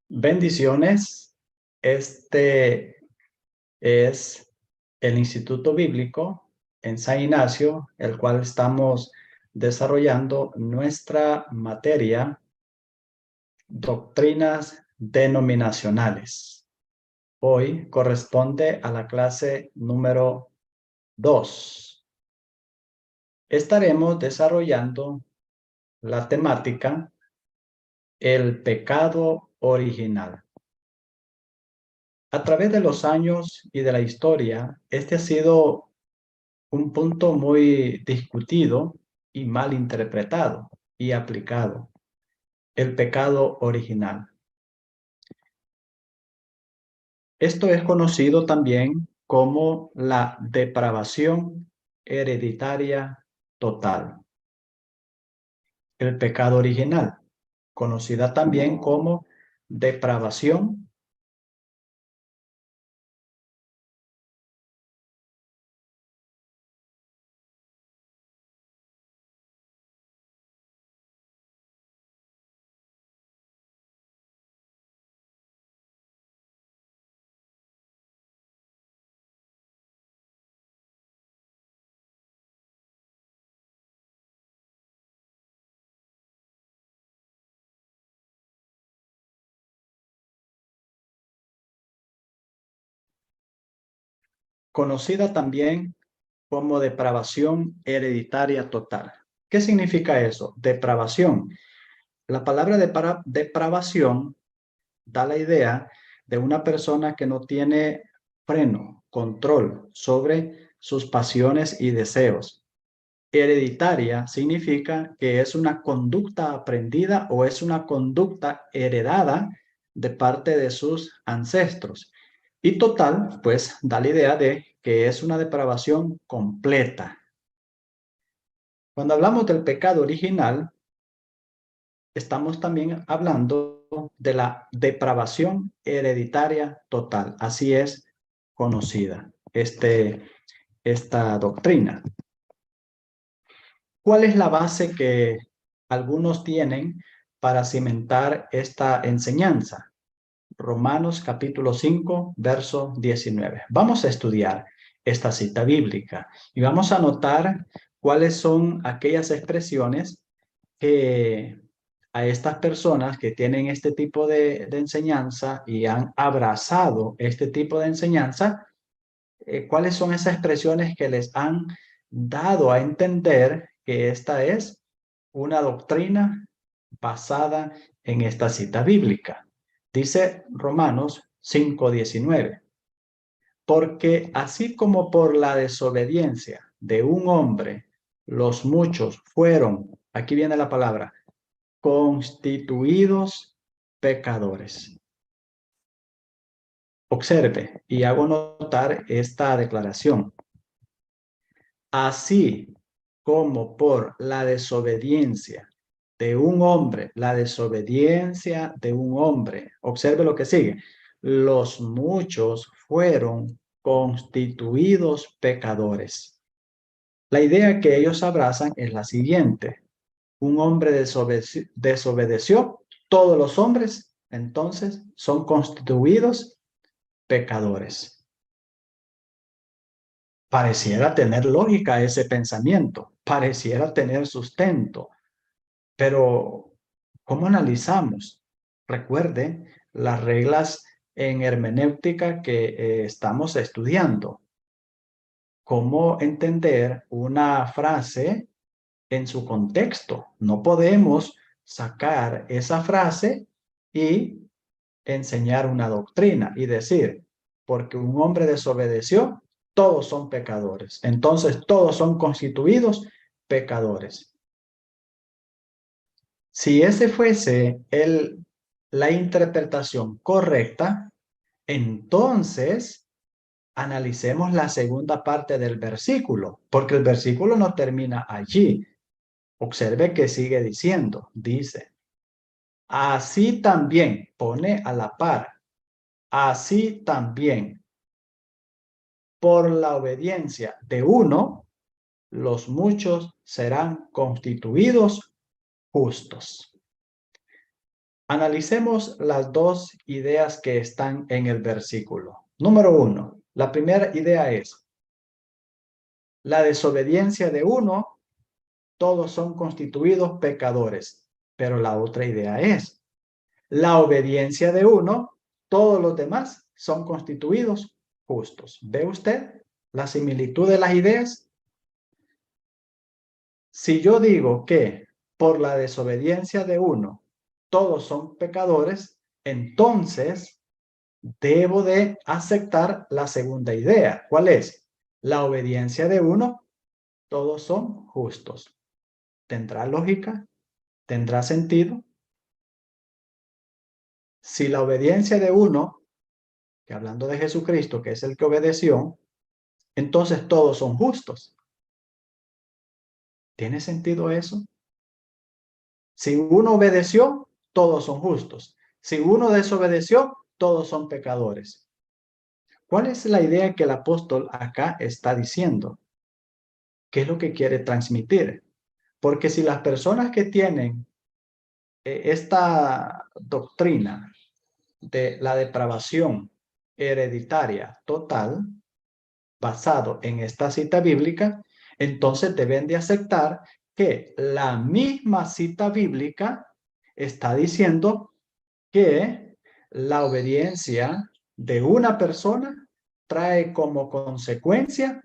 Bendiciones. Este es el Instituto Bíblico en San Ignacio, el cual estamos desarrollando nuestra materia Doctrinas Denominacionales. Hoy corresponde a la clase número 2. Estaremos desarrollando la temática El pecado original. A través de los años y de la historia, este ha sido un punto muy discutido y mal interpretado y aplicado. El pecado original. Esto es conocido también como la depravación hereditaria total. El pecado original, conocida también como depravación conocida también como depravación hereditaria total. ¿Qué significa eso? Depravación. La palabra depravación da la idea de una persona que no tiene freno, control sobre sus pasiones y deseos. Hereditaria significa que es una conducta aprendida o es una conducta heredada de parte de sus ancestros. Y total, pues da la idea de que es una depravación completa. Cuando hablamos del pecado original, estamos también hablando de la depravación hereditaria total. Así es conocida esta doctrina. ¿Cuál es la base que algunos tienen para cimentar esta enseñanza? Romanos capítulo 5, verso 19. Vamos a estudiar esta cita bíblica y vamos a notar cuáles son aquellas expresiones que a estas personas que tienen este tipo de enseñanza y han abrazado este tipo de enseñanza, cuáles son esas expresiones que les han dado a entender que esta es una doctrina basada en esta cita bíblica. Dice Romanos 5:19, porque así como por la desobediencia de un hombre los muchos fueron, aquí viene la palabra, constituidos pecadores. Observe y hago notar esta declaración. Así como por la desobediencia de un hombre, la desobediencia de un hombre. Observe lo que sigue. Los muchos fueron constituidos pecadores. La idea que ellos abrazan es la siguiente. Un hombre desobedeció, todos los hombres entonces son constituidos pecadores. Pareciera tener lógica ese pensamiento, pareciera tener sustento, pero ¿cómo analizamos? Recuerde las reglas en hermenéutica que estamos estudiando. ¿Cómo entender una frase en su contexto? No podemos sacar esa frase y enseñar una doctrina y decir, porque un hombre desobedeció, todos son pecadores. Entonces todos son constituidos pecadores. Si ese fuese la interpretación correcta, entonces analicemos la segunda parte del versículo, porque el versículo no termina allí. Observe que sigue diciendo, dice, así también, pone a la par, así también, por la obediencia de uno, los muchos serán constituidos justos. Analicemos las dos ideas que están en el versículo. Número 1, la primera idea es, la desobediencia de uno, todos son constituidos pecadores. Pero la otra idea es, la obediencia de uno, todos los demás son constituidos justos. ¿Ve usted la similitud de las ideas? Si yo digo que por la desobediencia de uno, todos son pecadores, entonces debo de aceptar la segunda idea. ¿Cuál es? La obediencia de uno, todos son justos. ¿Tendrá lógica? ¿Tendrá sentido? Si la obediencia de uno, que hablando de Jesucristo, que es el que obedeció, entonces todos son justos. ¿Tiene sentido eso? Si uno obedeció, todos son justos. Si uno desobedeció, todos son pecadores. ¿Cuál es la idea que el apóstol acá está diciendo? ¿Qué es lo que quiere transmitir? Porque si las personas que tienen esta doctrina de la depravación hereditaria total, basado en esta cita bíblica, entonces deben de aceptar que la misma cita bíblica está diciendo que la obediencia de una persona trae como consecuencia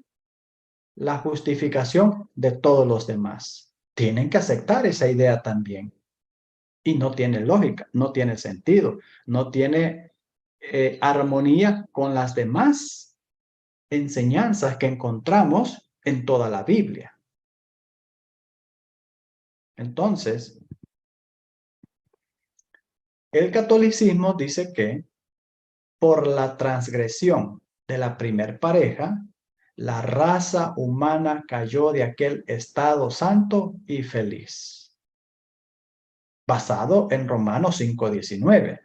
la justificación de todos los demás. Tienen que aceptar esa idea también. Y no tiene lógica, no tiene sentido, no tiene armonía con las demás enseñanzas que encontramos en toda la Biblia. Entonces, el catolicismo dice que por la transgresión de la primer pareja, la raza humana cayó de aquel estado santo y feliz. Basado en Romanos 5:19.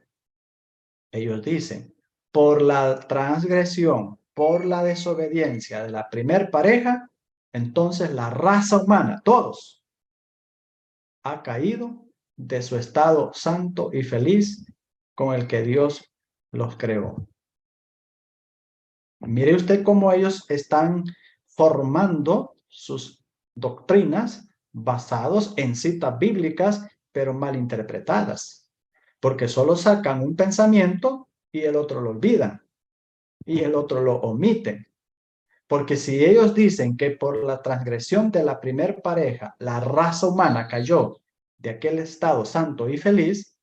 Ellos dicen, por la transgresión, por la desobediencia de la primer pareja, entonces la raza humana, todos, ha caído de su estado santo y feliz con el que Dios los creó. Mire usted cómo ellos están formando sus doctrinas basados en citas bíblicas, pero mal interpretadas, porque solo sacan un pensamiento y el otro lo olvidan y el otro lo omiten. Porque si ellos dicen que por la transgresión de la primer pareja la raza humana cayó de aquel estado santo y feliz,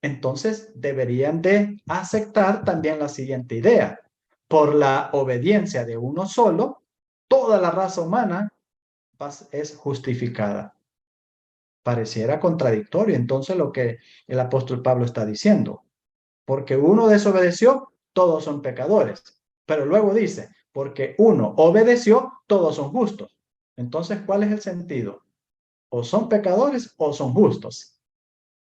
entonces deberían de aceptar también la siguiente idea. Por la obediencia de uno solo, toda la raza humana es justificada. Pareciera contradictorio entonces lo que el apóstol Pablo está diciendo. Porque uno desobedeció, todos son pecadores. Pero luego dice, porque uno obedeció, todos son justos. Entonces, ¿cuál es el sentido? O son pecadores o son justos.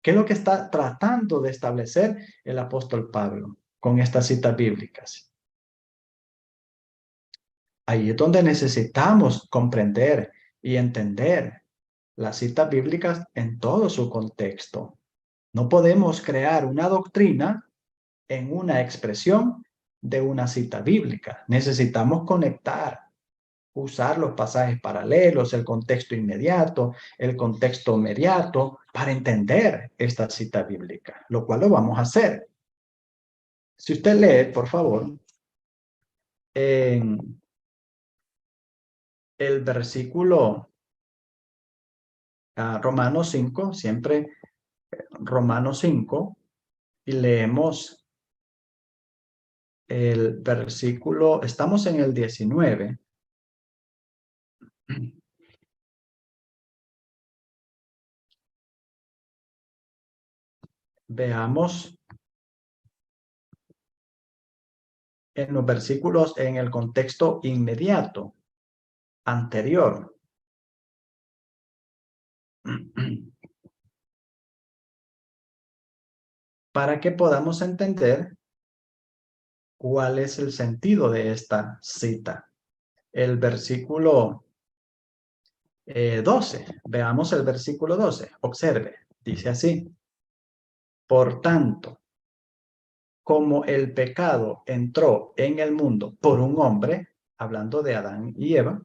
¿Qué es lo que está tratando de establecer el apóstol Pablo con estas citas bíblicas? Ahí es donde necesitamos comprender y entender las citas bíblicas en todo su contexto. No podemos crear una doctrina en una expresión de una cita bíblica. Necesitamos conectar, usar los pasajes paralelos, el contexto inmediato, el contexto inmediato, para entender esta cita bíblica, lo cual lo vamos a hacer. Si usted lee, por favor, en el versículo Romanos 5, siempre Romanos 5, y leemos el versículo, estamos en el 19. Veamos en los versículos en el contexto inmediato, anterior. Para que podamos entender cuál es el sentido de esta cita. El versículo 12. Veamos el versículo 12. Observe. Dice así. Por tanto, como el pecado entró en el mundo por un hombre, hablando de Adán y Eva,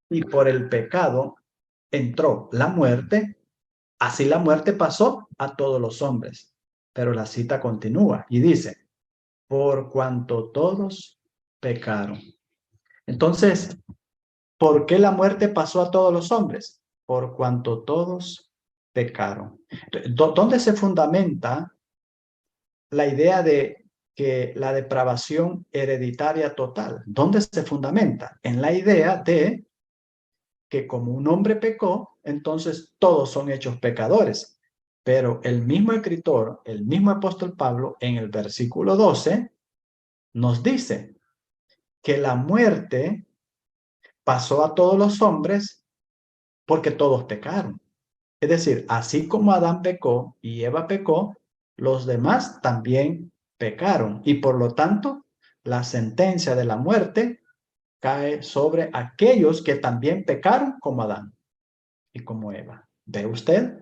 y por el pecado entró la muerte, así la muerte pasó a todos los hombres. Pero la cita continúa y dice, por cuanto todos pecaron. Entonces, ¿por qué la muerte pasó a todos los hombres? Por cuanto todos pecaron. ¿Dónde se fundamenta la idea de que la depravación hereditaria total? ¿Dónde se fundamenta? En la idea de que como un hombre pecó, entonces todos son hechos pecadores. Pero el mismo escritor, el mismo apóstol Pablo, en el versículo 12, nos dice que la muerte pasó a todos los hombres porque todos pecaron. Es decir, así como Adán pecó y Eva pecó, los demás también pecaron. Y por lo tanto, la sentencia de la muerte cae sobre aquellos que también pecaron como Adán y como Eva. ¿Ve usted?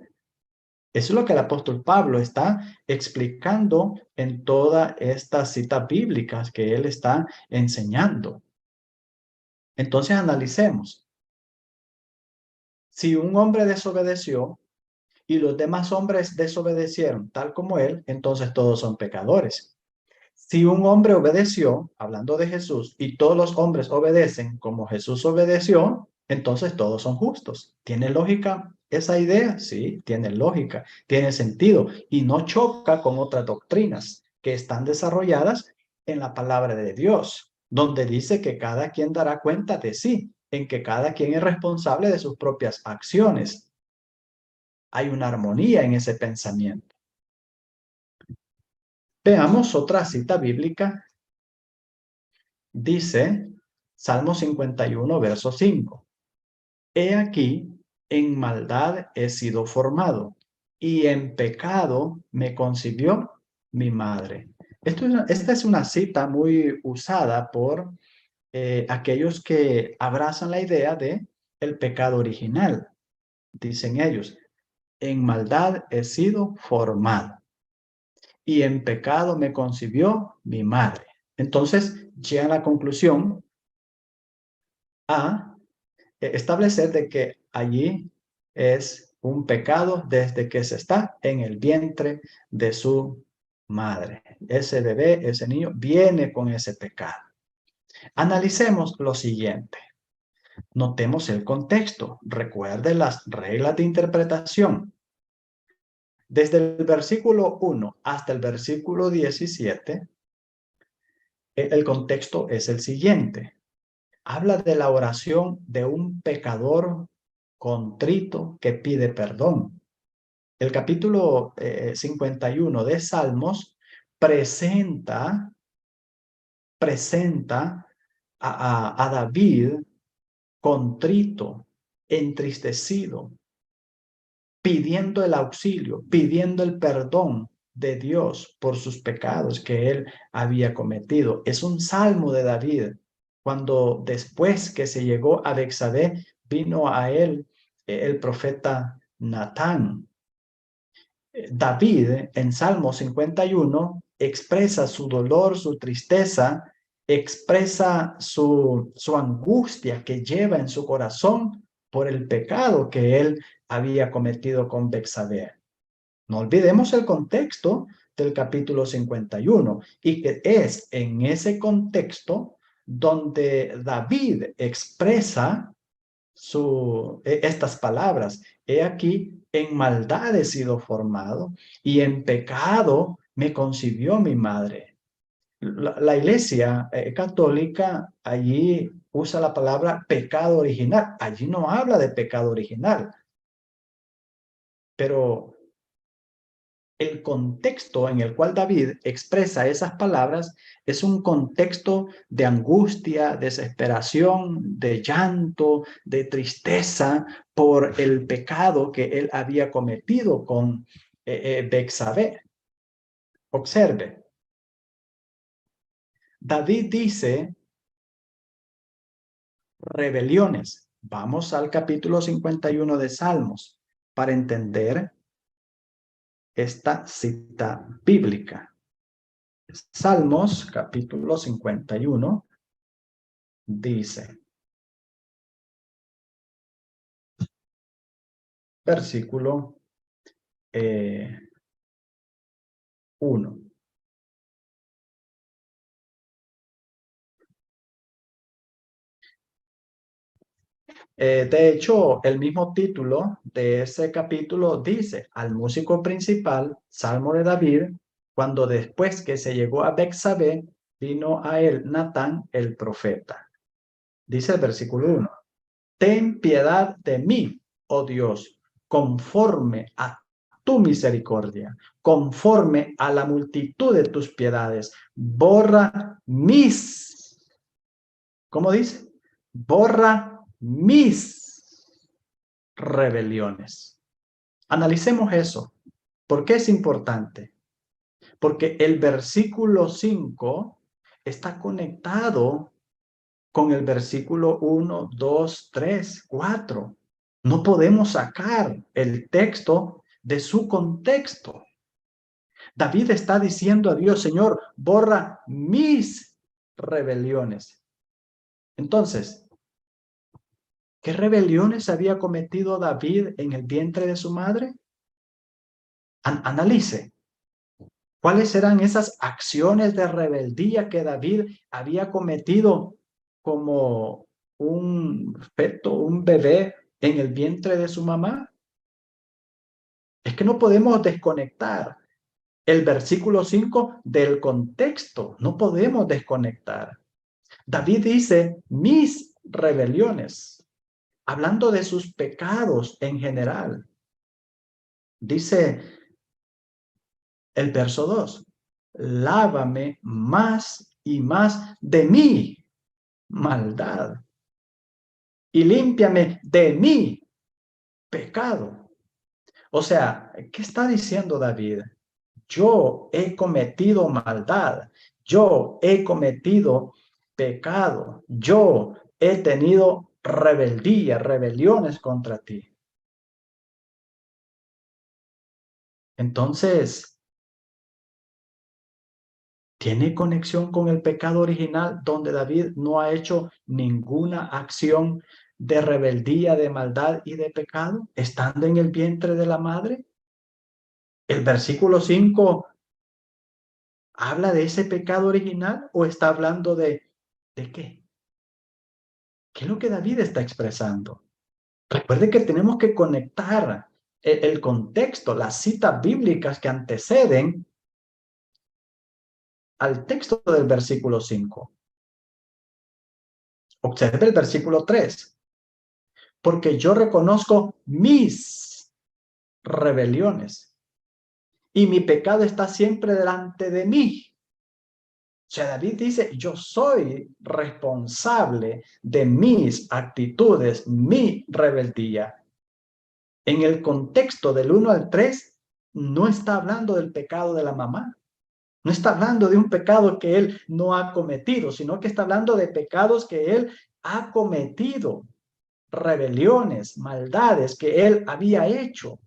Eso es lo que el apóstol Pablo está explicando en todas estas citas bíblicas que él está enseñando. Entonces analicemos. Si un hombre desobedeció y los demás hombres desobedecieron tal como él, entonces todos son pecadores. Si un hombre obedeció, hablando de Jesús, y todos los hombres obedecen como Jesús obedeció, entonces todos son justos. ¿Tiene lógica esa idea? Sí, tiene lógica, tiene sentido y no choca con otras doctrinas que están desarrolladas en la palabra de Dios, donde dice que cada quien dará cuenta de sí, en que cada quien es responsable de sus propias acciones. Hay una armonía en ese pensamiento. Veamos otra cita bíblica. Dice Salmo 51, verso 5. He aquí, en maldad he sido formado, y en pecado me concibió mi madre. Esta es una cita muy usada por aquellos que abrazan la idea de el pecado original. Dicen ellos, en maldad he sido formado y en pecado me concibió mi madre. Entonces, llegan a la conclusión a establecer de que allí es un pecado desde que se está en el vientre de su madre. Ese bebé, ese niño, viene con ese pecado. Analicemos lo siguiente. Notemos el contexto. Recuerde las reglas de interpretación. Desde el versículo 1 hasta el versículo 17, el contexto es el siguiente. Habla de la oración de un pecador contrito que pide perdón. El capítulo 51 de Salmos presenta a David contrito, entristecido, pidiendo el auxilio, pidiendo el perdón de Dios por sus pecados que él había cometido. Es un salmo de David, cuando después que se llegó a Bexabé, vino a él el profeta Natán. David en Salmo 51 expresa su dolor, su tristeza, expresa su angustia que lleva en su corazón por el pecado que él había cometido con Bexabé. No olvidemos el contexto del capítulo 51 y que es en ese contexto donde David expresa estas palabras. He aquí, en maldad he sido formado y en pecado me concibió mi madre. La iglesia católica allí usa la palabra pecado original. Allí no habla de pecado original, pero el contexto en el cual David expresa esas palabras es un contexto de angustia, desesperación, de llanto, de tristeza por el pecado que él había cometido con Bexabé. Observe, David dice rebeliones. Vamos al capítulo 51 de Salmos para entender esta cita bíblica. Salmos capítulo 51 dice, versículo 1. De hecho, el mismo título de ese capítulo dice, al músico principal, Salmo de David, cuando después que se llegó a Betsabé, vino a él Natán el profeta. Dice el versículo 1, ten piedad de mí, oh Dios, conforme a tu misericordia, conforme a la multitud de tus piedades, borra mis, ¿cómo dice? Borra mis rebeliones. Analicemos eso. ¿Por qué es importante? Porque el versículo 5 está conectado con el versículo 1, 2, 3, 4. No podemos sacar el texto de su contexto. David está diciendo a Dios, Señor, borra mis rebeliones. Entonces, ¿qué rebeliones había cometido David en el vientre de su madre? Analice. ¿Cuáles eran esas acciones de rebeldía que David había cometido como un feto, un bebé en el vientre de su mamá? Es que no podemos desconectar el versículo 5 del contexto. No podemos desconectar. David dice, mis rebeliones, hablando de sus pecados en general. Dice el verso 2, lávame más y más de mi maldad y límpiame de mi pecado. O sea, ¿qué está diciendo David? Yo he cometido maldad, yo he cometido pecado, yo he tenido rebeldía, rebeliones contra ti. Entonces, ¿tiene conexión con el pecado original donde David no ha hecho ninguna acción de rebeldía, de maldad y de pecado, estando en el vientre de la madre? ¿El versículo 5 habla de ese pecado original o está hablando de qué? ¿Qué es lo que David está expresando? Recuerde que tenemos que conectar el contexto, las citas bíblicas que anteceden al texto del versículo 5. Observe el versículo 3. Porque yo reconozco mis rebeliones y mi pecado está siempre delante de mí. O sea, David dice, yo soy responsable de mis actitudes, mi rebeldía. En el contexto del 1 al 3, no está hablando del pecado de la mamá. No está hablando de un pecado que él no ha cometido, sino que está hablando de pecados que él ha cometido, rebeliones, maldades que él había hecho.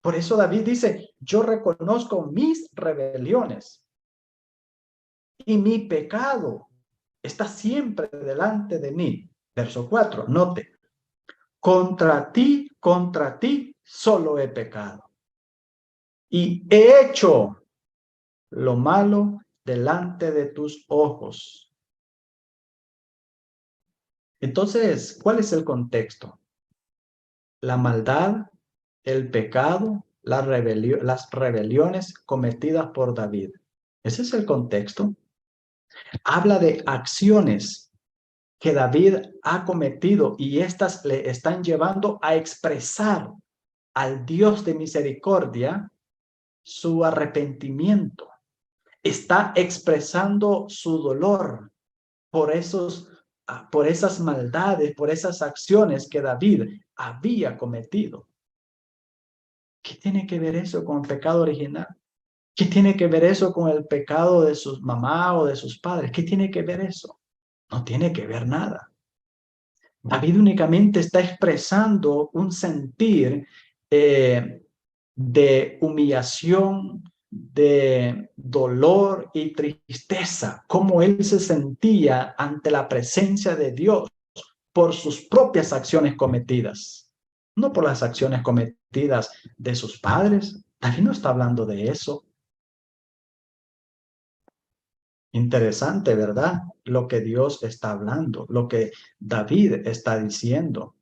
Por eso David dice, yo reconozco mis rebeliones y mi pecado está siempre delante de mí. Verso 4, note, contra ti solo he pecado y he hecho lo malo delante de tus ojos. Entonces, ¿cuál es el contexto? La maldad, el pecado, las rebeliones cometidas por David. Ese es el contexto. Habla de acciones que David ha cometido y estas le están llevando a expresar al Dios de misericordia su arrepentimiento. Está expresando su dolor por esas maldades, por esas acciones que David había cometido. ¿Qué tiene que ver eso con el pecado original? ¿Qué tiene que ver eso con el pecado de sus mamá o de sus padres? ¿Qué tiene que ver eso? No tiene que ver nada. David únicamente está expresando un sentir de humillación, de dolor y tristeza, cómo él se sentía ante la presencia de Dios por sus propias acciones cometidas, no por las acciones cometidas de sus padres. David no está hablando de eso. Interesante, ¿verdad? Lo que Dios está hablando, lo que David está diciendo.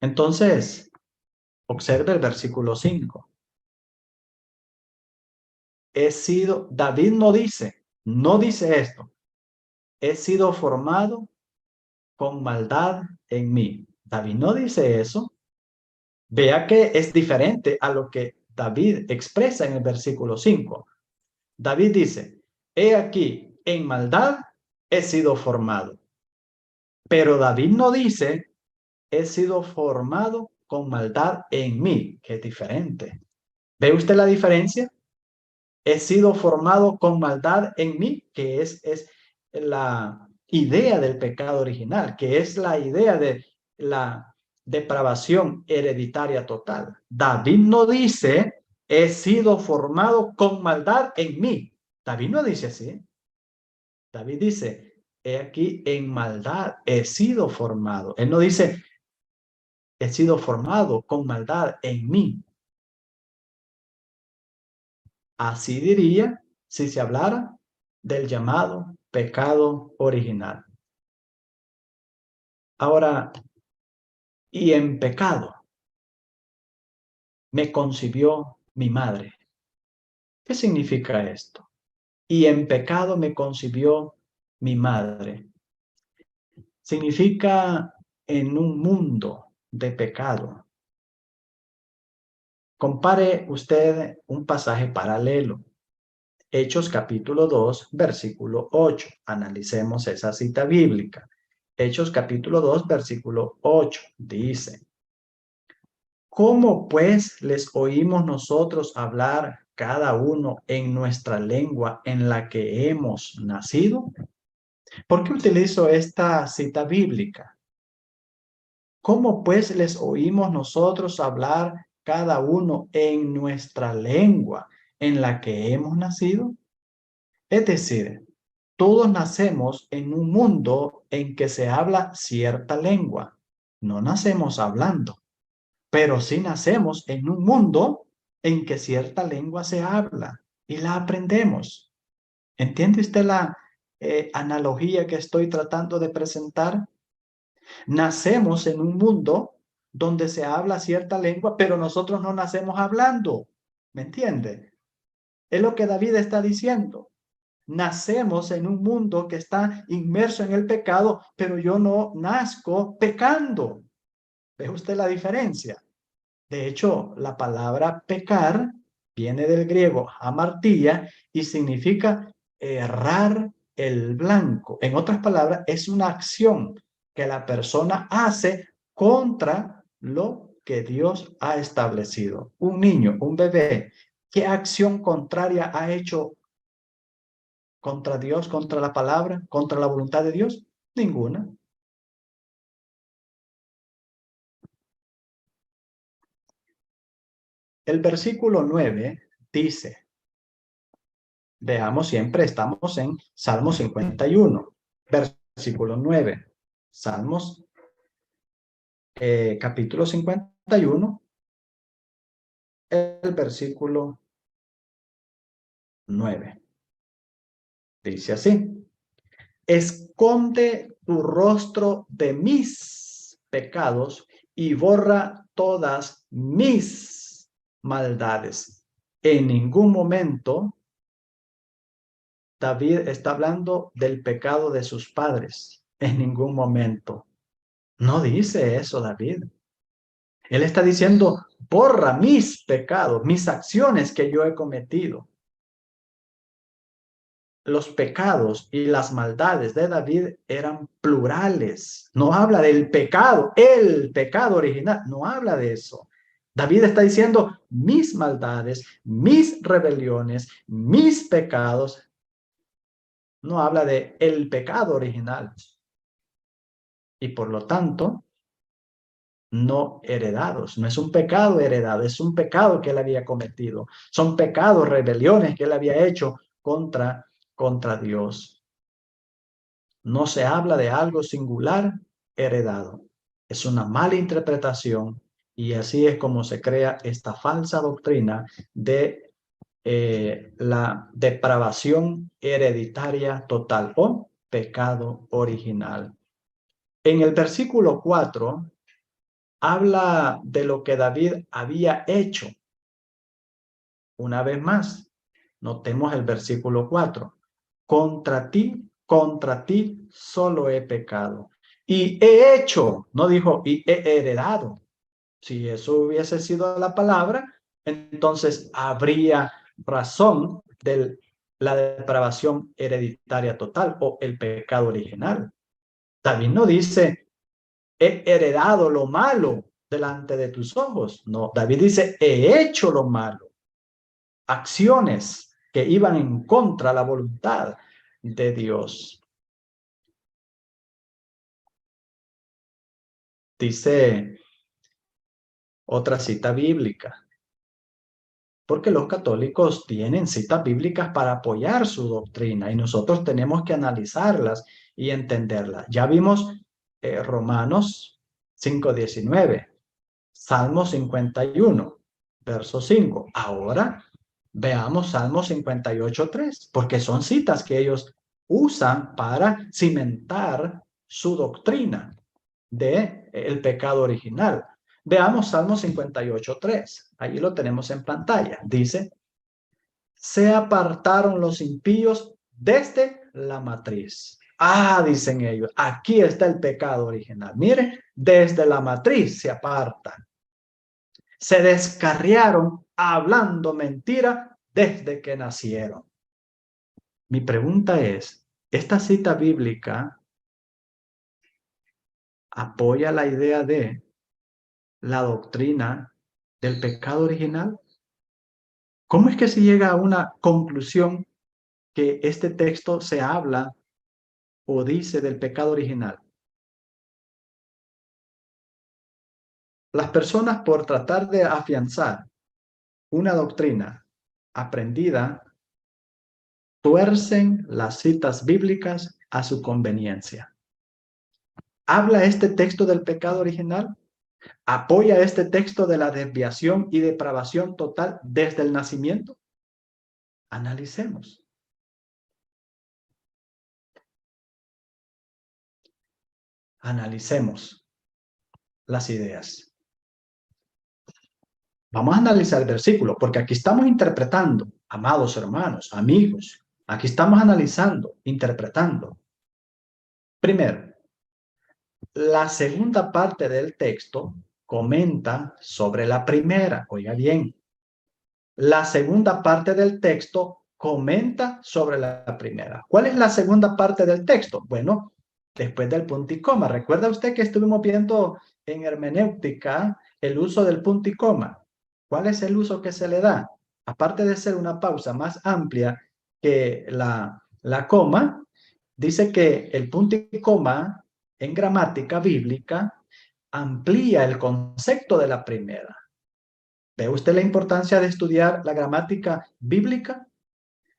Entonces, observe el versículo 5. David no dice esto, he sido formado con maldad en mí. David no dice eso. Vea que es diferente a lo que David expresa en el versículo 5. David dice, he aquí, en maldad he sido formado. Pero David no dice, he sido formado con maldad en mí, que es diferente. ¿Ve usted la diferencia? He sido formado con maldad en mí, que es la idea del pecado original, que es la idea de la depravación hereditaria total. David no dice, he sido formado con maldad en mí. David no dice así. David dice, he aquí en maldad he sido formado. Él no dice, he sido formado con maldad en mí. Así diría si se hablara del llamado pecado original. Ahora, y en pecado me concibió mi madre. ¿Qué significa esto? Y en pecado me concibió mi madre. Significa en un mundo de pecado. Compare usted un pasaje paralelo. Hechos capítulo 2, versículo 8. Analicemos esa cita bíblica. Hechos capítulo 2, versículo 8. Dice, ¿cómo pues les oímos nosotros hablar cada uno en nuestra lengua en la que hemos nacido? ¿Por qué utilizo esta cita bíblica? ¿Cómo pues les oímos nosotros hablar cada uno en nuestra lengua en la que hemos nacido? Es decir, todos nacemos en un mundo en que se habla cierta lengua. No nacemos hablando, pero sí nacemos en un mundo en que cierta lengua se habla y la aprendemos. ¿Entiende usted la analogía que estoy tratando de presentar? Nacemos en un mundo donde se habla cierta lengua, pero nosotros no nacemos hablando. ¿Me entiende? Es lo que David está diciendo. Nacemos en un mundo que está inmerso en el pecado, pero yo no nazco pecando. ¿Ve usted la diferencia? De hecho, la palabra pecar viene del griego hamartía y significa errar el blanco. En otras palabras, es una acción que la persona hace contra lo que Dios ha establecido. Un niño, un bebé, ¿qué acción contraria ha hecho contra Dios, contra la palabra, contra la voluntad de Dios? Ninguna. El versículo 9 dice, veamos, siempre estamos en Salmo 51, versículo 9. Salmos, capítulo 51, el versículo 9. Dice así, esconde tu rostro de mis pecados y borra todas mis maldades. En ningún momento David está hablando del pecado de sus padres. En ningún momento. No dice eso, David. Él está diciendo, borra mis pecados, mis acciones que yo he cometido. Los pecados y las maldades de David eran plurales. No habla del pecado, el pecado original. No habla de eso. David está diciendo mis maldades, mis rebeliones, mis pecados. No habla de el pecado original. Y por lo tanto, no heredados. No es un pecado heredado, es un pecado que él había cometido. Son pecados, rebeliones que él había hecho contra Dios. No se habla de algo singular heredado. Es una mala interpretación y así es como se crea esta falsa doctrina de la depravación hereditaria total o pecado original. En el versículo 4 habla de lo que David había hecho. Una vez más, notemos el versículo 4. Contra ti solo he pecado. Y he hecho, no dijo, y he heredado. Si eso hubiese sido la palabra, entonces habría razón de la depravación hereditaria total o el pecado original. David no dice, he heredado lo malo delante de tus ojos. No, David dice, he hecho lo malo. Acciones que iban en contra de la voluntad de Dios. Dice otra cita bíblica, porque los católicos tienen citas bíblicas para apoyar su doctrina y nosotros tenemos que analizarlas y entenderlas. Ya vimos Romanos 5:19, Salmo 51, verso 5. Ahora veamos Salmo 58:3, porque son citas que ellos usan para cimentar su doctrina de el pecado original. Veamos Salmo 58:3. Ahí lo tenemos en pantalla. Dice, se apartaron los impíos desde la matriz. Ah, dicen ellos, aquí está el pecado original. Mire, desde la matriz se apartan. Se descarriaron hablando mentira desde que nacieron. Mi pregunta es, ¿esta cita bíblica apoya la idea de la doctrina del pecado original? ¿Cómo es que se llega a una conclusión que este texto se habla o dice del pecado original? Las personas, por tratar de afianzar una doctrina aprendida, tuercen las citas bíblicas a su conveniencia. ¿Habla este texto del pecado original? ¿Apoya este texto de la desviación y depravación total desde el nacimiento? Analicemos. Analicemos las ideas. Vamos a analizar el versículo, porque aquí estamos interpretando, amados hermanos, amigos, aquí estamos analizando, interpretando. Primero, la segunda parte del texto comenta sobre la primera. Oiga bien, la segunda parte del texto comenta sobre la primera. ¿Cuál es la segunda parte del texto? Bueno, después del punto y coma. ¿Recuerda usted que estuvimos viendo en hermenéutica el uso del punto y coma? ¿Cuál es el uso que se le da? Aparte de ser una pausa más amplia que la coma, dice que el punto y coma en gramática bíblica amplía el concepto de la primera. ¿Ve usted la importancia de estudiar la gramática bíblica?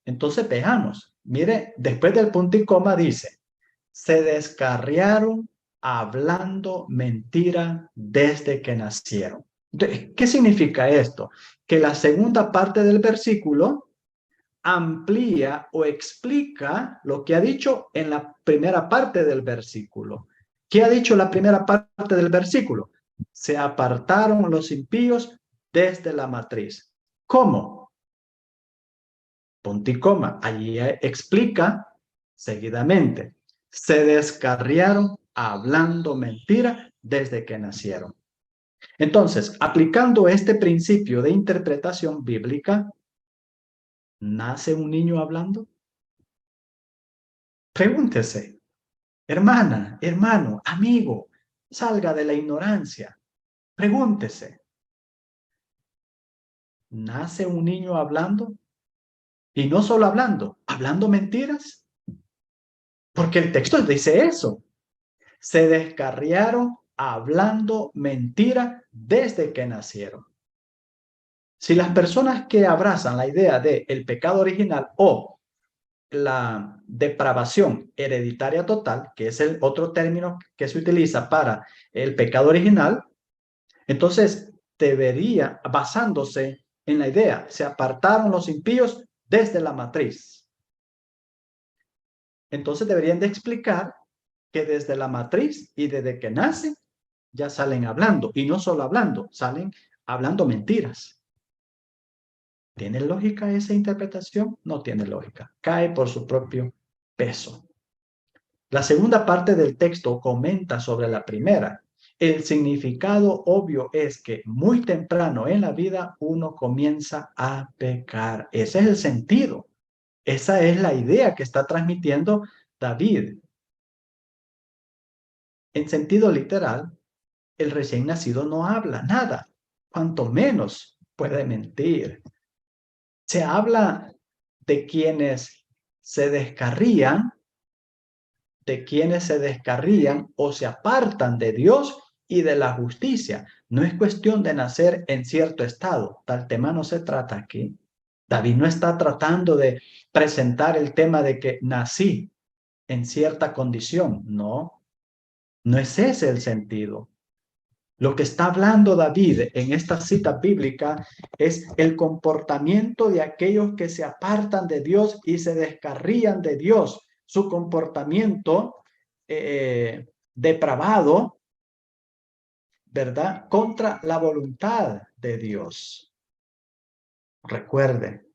Entonces veamos. Mire, después del punto y coma dice, se descarriaron hablando mentira desde que nacieron. ¿Qué significa esto? Que la segunda parte del versículo amplía o explica lo que ha dicho en la primera parte del versículo. ¿Qué ha dicho la primera parte del versículo? Se apartaron los impíos desde la matriz. ¿Cómo? Punto y coma. Allí explica seguidamente. Se descarriaron hablando mentira desde que nacieron. Entonces, aplicando este principio de interpretación bíblica, ¿nace un niño hablando? Pregúntese, hermana, hermano, amigo, salga de la ignorancia. Pregúntese, ¿nace un niño hablando? Y no solo hablando, hablando mentiras. Porque el texto dice eso. Se descarriaron hablando mentira desde que nacieron. Si las personas que abrazan la idea de el pecado original o la depravación hereditaria total, que es el otro término que se utiliza para el pecado original, entonces debería, basándose en la idea, se apartaron los impíos desde la matriz. Entonces deberían de explicar que desde la matriz y desde que nacen ya salen hablando, y no solo hablando, salen hablando mentiras. ¿Tiene lógica esa interpretación? No tiene lógica. Cae por su propio peso. La segunda parte del texto comenta sobre la primera. El significado obvio es que muy temprano en la vida uno comienza a pecar. Ese es el sentido. Esa es la idea que está transmitiendo David. En sentido literal, el recién nacido no habla nada, cuanto menos puede mentir. Se habla de quienes se descarrían, o se apartan de Dios y de la justicia. No es cuestión de nacer en cierto estado. Tal tema no se trata aquí. David no está tratando de presentar el tema de que nací en cierta condición. No, no es ese el sentido. Lo que está hablando David en esta cita bíblica es el comportamiento de aquellos que se apartan de Dios y se descarrían de Dios. Su comportamiento depravado, ¿verdad? Contra la voluntad de Dios. Recuerde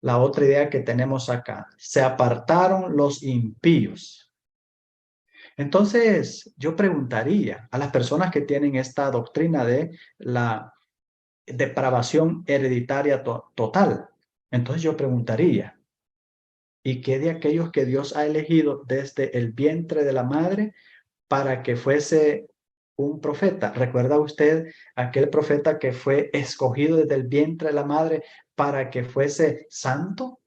la otra idea que tenemos acá. Se apartaron los impíos. Entonces, yo preguntaría a las personas que tienen esta doctrina de la depravación hereditaria total. Entonces yo preguntaría, ¿y qué de aquellos que Dios ha elegido desde el vientre de la madre para que fuese un profeta? ¿Recuerda usted aquel profeta que fue escogido desde el vientre de la madre para que fuese santo?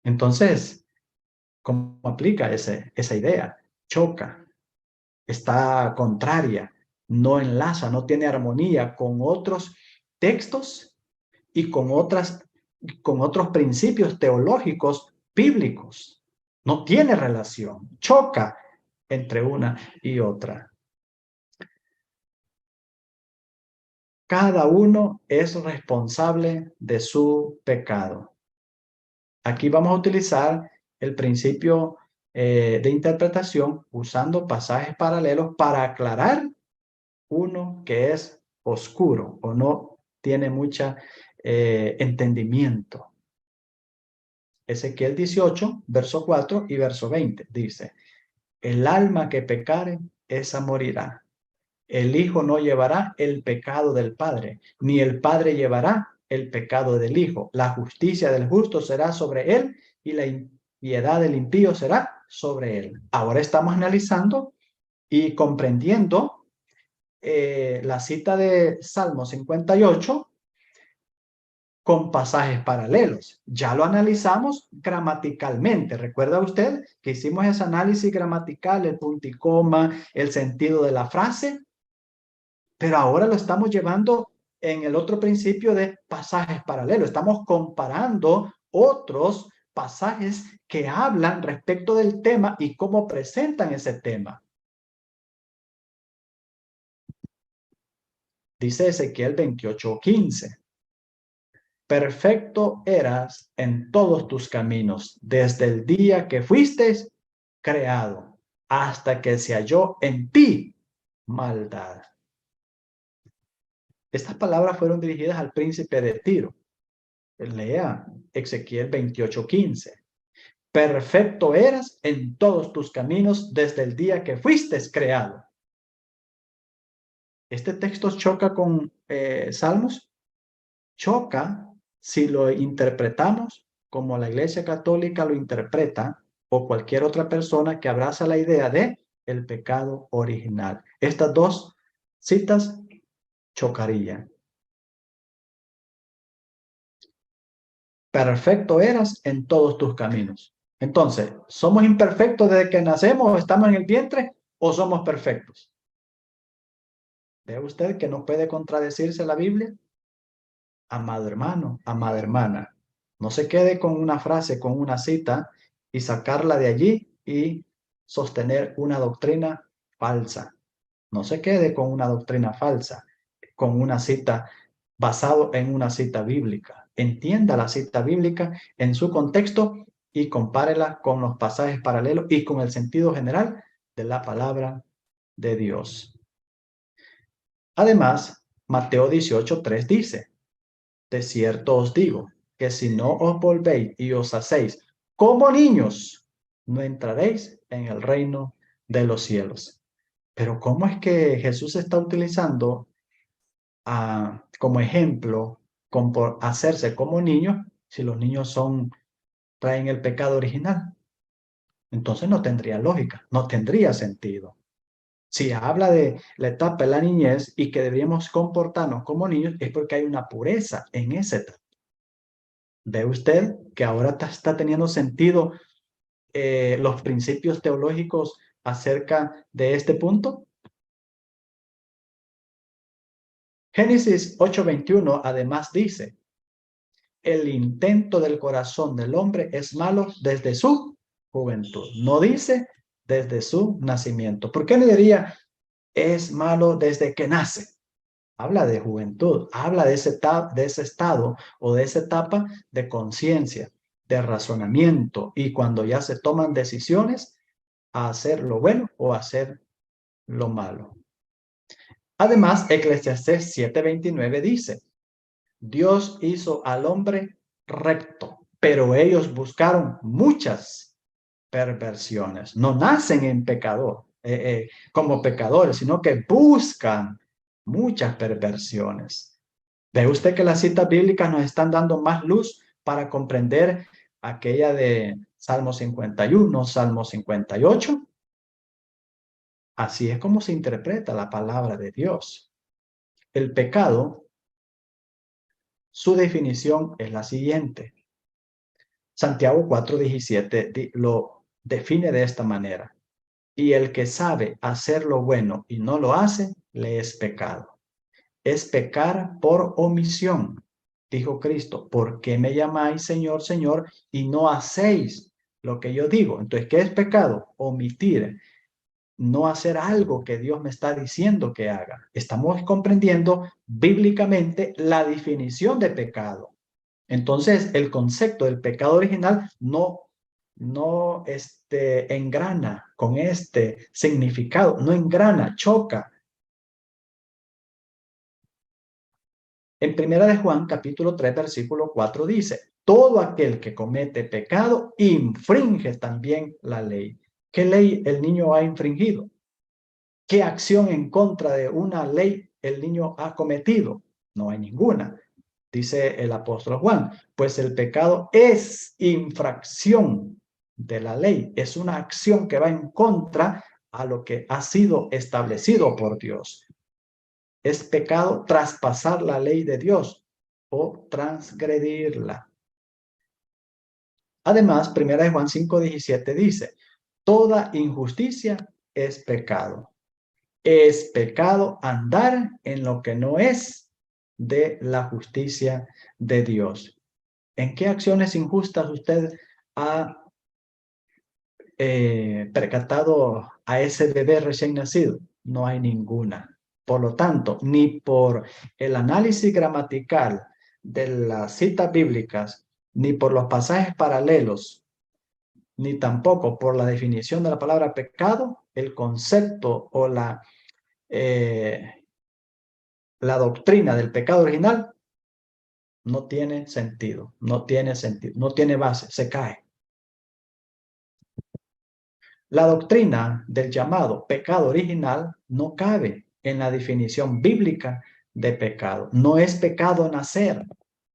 Entonces, ¿cómo aplica esa idea? Choca, está contraria, no enlaza, no tiene armonía con otros textos y con otros principios teológicos bíblicos. No tiene relación, choca entre una y otra. Cada uno es responsable de su pecado. Aquí vamos a utilizar el principio de interpretación usando pasajes paralelos para aclarar uno que es oscuro o no tiene mucha entendimiento. Ezequiel 18, verso 4 y verso 20 dice: el alma que pecare, esa morirá. El hijo no llevará el pecado del padre, ni el padre llevará el pecado del hijo. La justicia del justo será sobre él y la impiedad del impío será sobre él. Ahora estamos analizando y comprendiendo la cita de Salmo 58 con pasajes paralelos. Ya lo analizamos gramaticalmente. ¿Recuerda usted que hicimos ese análisis gramatical, el punto y coma, el sentido de la frase? Pero ahora lo estamos llevando en el otro principio de pasajes paralelos. Estamos comparando otros pasajes que hablan respecto del tema y cómo presentan ese tema. Dice Ezequiel 28:15. Perfecto eras en todos tus caminos, desde el día que fuiste creado, hasta que se halló en ti maldad. Estas palabras fueron dirigidas al príncipe de Tiro. Lea Ezequiel 28:15. Perfecto eras en todos tus caminos desde el día que fuiste creado. Este texto choca con Salmos. Choca si lo interpretamos como la Iglesia Católica lo interpreta o cualquier otra persona que abraza la idea de el pecado original. Estas dos citas chocarían. Perfecto eras en todos tus caminos. Entonces, ¿somos imperfectos desde que nacemos, estamos en el vientre o somos perfectos? ¿Ve usted que no puede contradecirse la Biblia? Amado hermano, amada hermana, no se quede con una frase, con una cita y sacarla de allí y sostener una doctrina falsa. No se quede con una doctrina falsa, con una cita basado en una cita bíblica. Entienda la cita bíblica en su contexto y compárela con los pasajes paralelos y con el sentido general de la palabra de Dios. Además, Mateo 18:3 dice: de cierto os digo, que si no os volvéis y os hacéis como niños, no entraréis en el reino de los cielos. Pero ¿cómo es que Jesús está utilizando como ejemplo por hacerse como niños si los niños traen el pecado original? Entonces no tendría lógica, no tendría sentido. Si habla de la etapa de la niñez y que deberíamos comportarnos como niños, es porque hay una pureza en esa etapa. ¿Ve usted que ahora está teniendo sentido los principios teológicos acerca de este punto? Génesis 8:21 además dice: el intento del corazón del hombre es malo desde su juventud. No dice desde su nacimiento. ¿Por qué no diría es malo desde que nace? Habla de juventud, habla de ese estado o de esa etapa de conciencia, de razonamiento, y cuando ya se toman decisiones a hacer lo bueno o a hacer lo malo. Además, Eclesiastés 7:29 dice: Dios hizo al hombre recto, pero ellos buscaron muchas perversiones. No nacen en pecador, como pecadores, sino que buscan muchas perversiones. ¿Ve usted que las citas bíblicas nos están dando más luz para comprender aquella de Salmo 51, Salmo 58? Así es como se interpreta la palabra de Dios. El pecado, su definición es la siguiente. Santiago 4:17 lo define de esta manera: y el que sabe hacer lo bueno y no lo hace, le es pecado. Es pecar por omisión. Dijo Cristo: ¿por qué me llamáis Señor, Señor, y no hacéis lo que yo digo? Entonces, ¿qué es pecado? Omitir, no hacer algo que Dios me está diciendo que haga. Estamos comprendiendo bíblicamente la definición de pecado. Entonces, el concepto del pecado original no engrana con este significado, no engrana, choca. En Primera de Juan, capítulo 3, versículo 4 dice: todo aquel que comete pecado infringe también la ley. ¿Qué ley el niño ha infringido? ¿Qué acción en contra de una ley el niño ha cometido? No hay ninguna. Dice el apóstol Juan: pues el pecado es infracción de la ley, es una acción que va en contra a lo que ha sido establecido por Dios. Es pecado traspasar la ley de Dios o transgredirla. Además, 1 Juan 5:17 dice: toda injusticia es pecado. Es pecado andar en lo que no es de la justicia de Dios. ¿En qué acciones injustas usted ha percatado a ese bebé recién nacido? No hay ninguna. Por lo tanto, ni por el análisis gramatical de las citas bíblicas, ni por los pasajes paralelos, ni tampoco por la definición de la palabra pecado, el concepto o la doctrina del pecado original no tiene sentido, no tiene sentido, no tiene base, se cae. La doctrina del llamado pecado original no cabe en la definición bíblica de pecado. No es pecado nacer.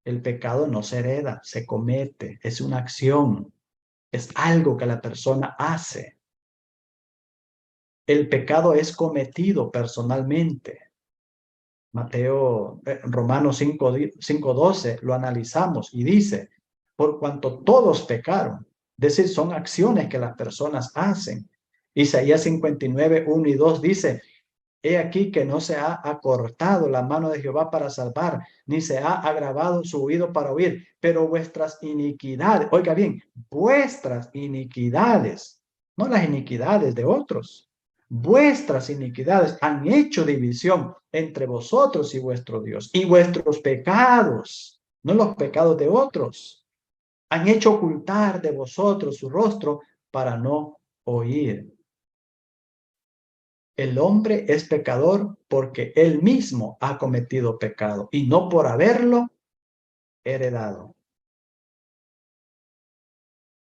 El pecado no se hereda, se comete, es una acción, es algo que la persona hace. El pecado es cometido personalmente. Romanos 5:12 lo analizamos y dice: por cuanto todos pecaron Es decir, son acciones que las personas hacen. Isaías 59, 1 y 2 dice: He aquí que no se ha acortado la mano de Jehová para salvar, ni se ha agravado su oído para oír, pero vuestras iniquidades, oiga bien, vuestras iniquidades, no las iniquidades de otros, vuestras iniquidades han hecho división entre vosotros y vuestro Dios, y vuestros pecados, no los pecados de otros, han hecho ocultar de vosotros su rostro para no oír. El hombre es pecador porque él mismo ha cometido pecado y no por haberlo heredado.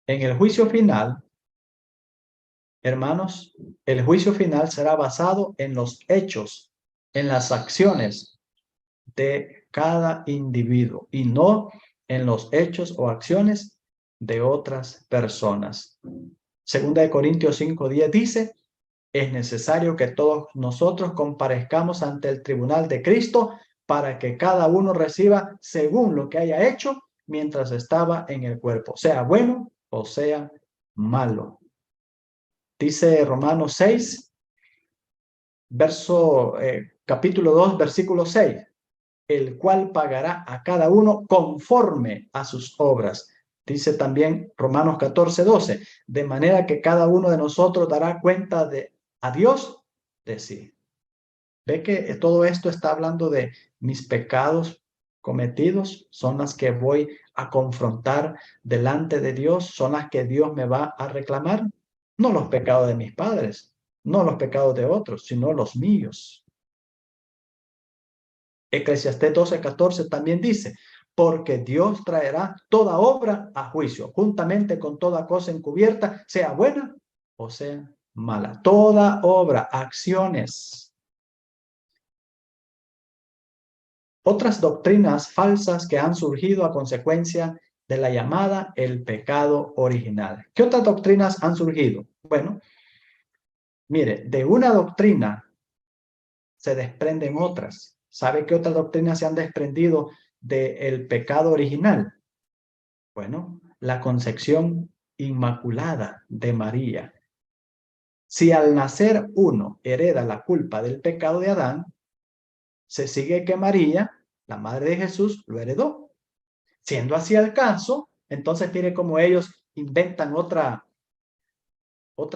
En el juicio final, hermanos, el juicio final será basado en los hechos, en las acciones de cada individuo y no en los hechos o acciones de otras personas. Segunda de Corintios 5:10 dice: es necesario que todos nosotros comparezcamos ante el tribunal de Cristo para que cada uno reciba según lo que haya hecho mientras estaba en el cuerpo, sea bueno o sea malo. Dice Romanos 6, capítulo 2, versículo 6, el cual pagará a cada uno conforme a sus obras. Dice también Romanos 14:12, de manera que cada uno de nosotros dará cuenta a Dios de sí. Ve que todo esto está hablando de mis pecados cometidos, son las que voy a confrontar delante de Dios, son las que Dios me va a reclamar, no los pecados de mis padres, no los pecados de otros, sino los míos. Eclesiastés 12:14 también dice: porque Dios traerá toda obra a juicio, juntamente con toda cosa encubierta, sea buena o sea mala. Toda obra, acciones. Otras doctrinas falsas que han surgido a consecuencia de la llamada el pecado original. ¿Qué otras doctrinas han surgido? Bueno, mire, de una doctrina se desprenden otras. ¿Sabe qué otras doctrinas se han desprendido del pecado original? Bueno, la concepción inmaculada de María. Si al nacer uno hereda la culpa del pecado de Adán, se sigue que María, la madre de Jesús, lo heredó. Siendo así el caso, entonces mire cómo ellos inventan otra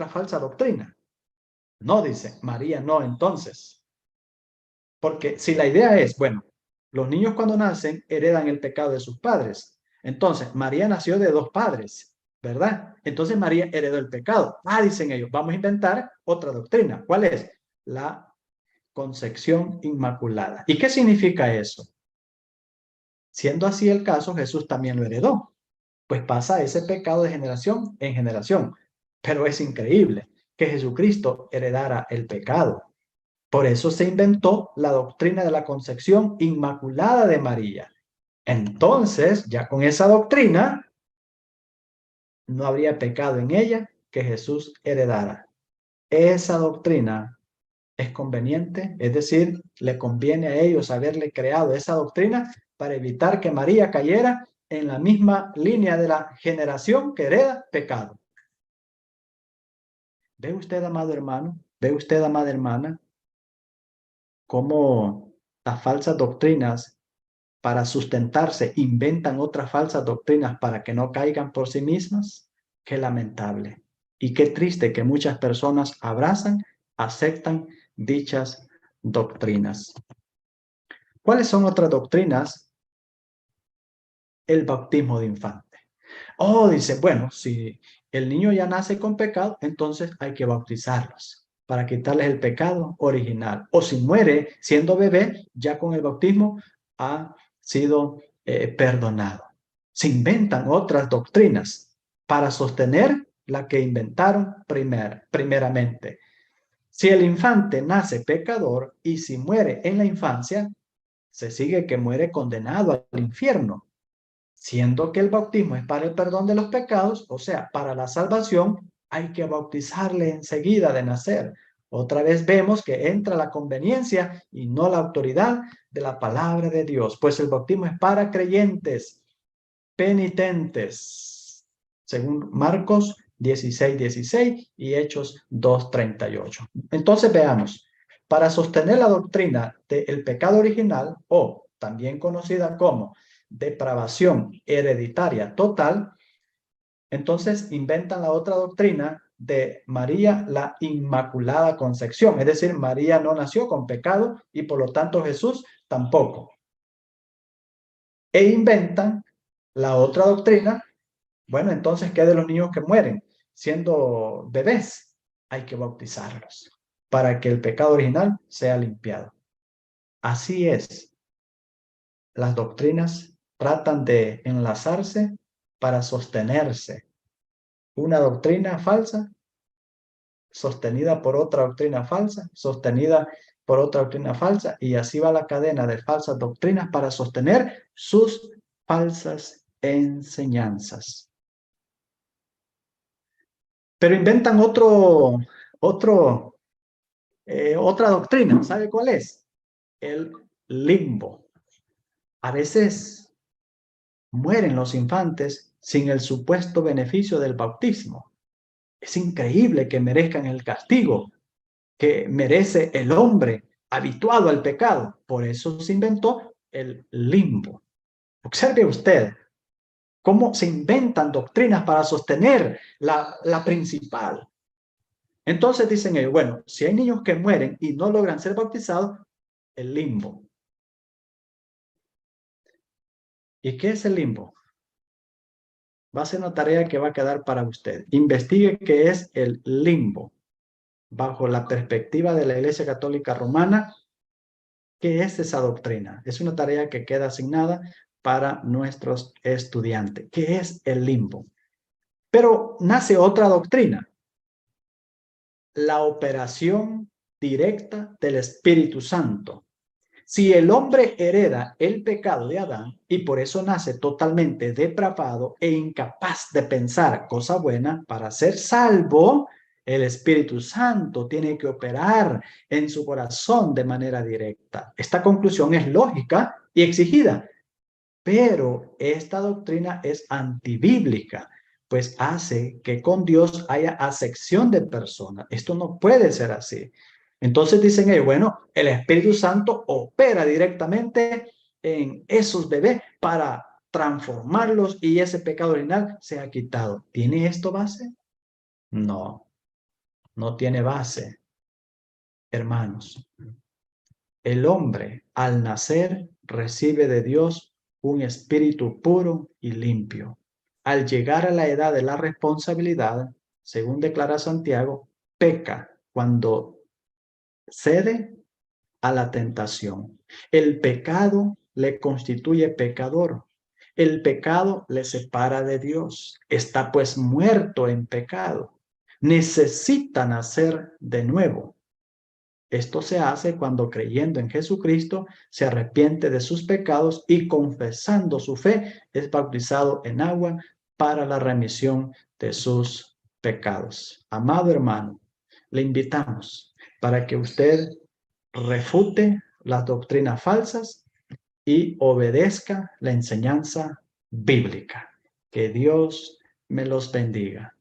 falsa doctrina. No, dice María, no, entonces. Porque si la idea es, bueno, los niños cuando nacen heredan el pecado de sus padres. Entonces, María nació de dos padres, ¿verdad? Entonces María heredó el pecado. Ah, dicen ellos, vamos a inventar otra doctrina. ¿Cuál es? La concepción inmaculada. ¿Y qué significa eso? Siendo así el caso, Jesús también lo heredó. Pues pasa ese pecado de generación en generación. Pero es increíble que Jesucristo heredara el pecado. Por eso se inventó la doctrina de la concepción inmaculada de María. Entonces, ya con esa doctrina, no habría pecado en ella que Jesús heredara. Esa doctrina es conveniente, es decir, le conviene a ellos haberle creado esa doctrina para evitar que María cayera en la misma línea de la generación que hereda pecado. ¿Ve usted, amado hermano? ¿Ve usted, amada hermana? Cómo las falsas doctrinas, para sustentarse, inventan otras falsas doctrinas para que no caigan por sí mismas. Qué lamentable. Y qué triste que muchas personas abrazan, aceptan dichas doctrinas. ¿Cuáles son otras doctrinas? El bautismo de infante. Oh, dice, bueno, si el niño ya nace con pecado, entonces hay que bautizarlos para quitarles el pecado original. O si muere siendo bebé, ya con el bautismo ha sido perdonado. Se inventan otras doctrinas para sostener la que inventaron primeramente. Si el infante nace pecador y si muere en la infancia, se sigue que muere condenado al infierno, siendo que el bautismo es para el perdón de los pecados, o sea, para la salvación, hay que bautizarle enseguida de nacer. Otra vez vemos que entra la conveniencia y no la autoridad de la palabra de Dios, pues el bautismo es para creyentes, penitentes. según Marcos 16:16 y Hechos 2:38. Entonces veamos, para sostener la doctrina del pecado original, o también conocida como depravación hereditaria total, entonces inventan la otra doctrina de María la Inmaculada Concepción, es decir, María no nació con pecado y por lo tanto Jesús tampoco. E inventan la otra doctrina. Bueno, entonces, ¿qué de los niños que mueren siendo bebés? Hay que bautizarlos para que el pecado original sea limpiado. Así es. Las doctrinas tratan de enlazarse para sostenerse. Una doctrina falsa sostenida por otra doctrina falsa, sostenida por otra doctrina falsa, y así va la cadena de falsas doctrinas para sostener sus falsas enseñanzas. Pero inventan otra doctrina. ¿Sabe cuál es? El limbo. A veces mueren los infantes sin el supuesto beneficio del bautismo. Es increíble que merezcan el castigo que merece el hombre habituado al pecado. Por eso se inventó el limbo. Observe usted cómo se inventan doctrinas para sostener la principal. Entonces dicen ellos, bueno, si hay niños que mueren y no logran ser bautizados, el limbo. ¿Y qué es el limbo? Va a ser una tarea que va a quedar para usted. Investigue qué es el limbo. Bajo la perspectiva de la Iglesia Católica Romana, ¿qué es esa doctrina? Es una tarea que queda asignada para nuestros estudiantes. ¿Qué es el limbo? Pero nace otra doctrina. La operación directa del Espíritu Santo. Si el hombre hereda el pecado de Adán y por eso nace totalmente depravado e incapaz de pensar cosa buena, para ser salvo, el Espíritu Santo tiene que operar en su corazón de manera directa. Esta conclusión es lógica y exigida, pero esta doctrina es antibíblica, pues hace que con Dios haya acepción de personas. Esto no puede ser así. Entonces dicen ellos, bueno, el Espíritu Santo opera directamente en esos bebés para transformarlos y ese pecado original sea quitado. ¿Tiene esto base? No, no tiene base, hermanos. El hombre al nacer recibe de Dios un espíritu puro y limpio. Al llegar a la edad de la responsabilidad, según declara Santiago, peca cuando cede a la tentación. El pecado le constituye pecador. El pecado le separa de Dios. Está pues muerto en pecado. Necesita nacer de nuevo. Esto se hace cuando creyendo en Jesucristo se arrepiente de sus pecados y confesando su fe es bautizado en agua para la remisión de sus pecados. Amado hermano, le invitamos para que usted refute las doctrinas falsas y obedezca la enseñanza bíblica. Que Dios me los bendiga.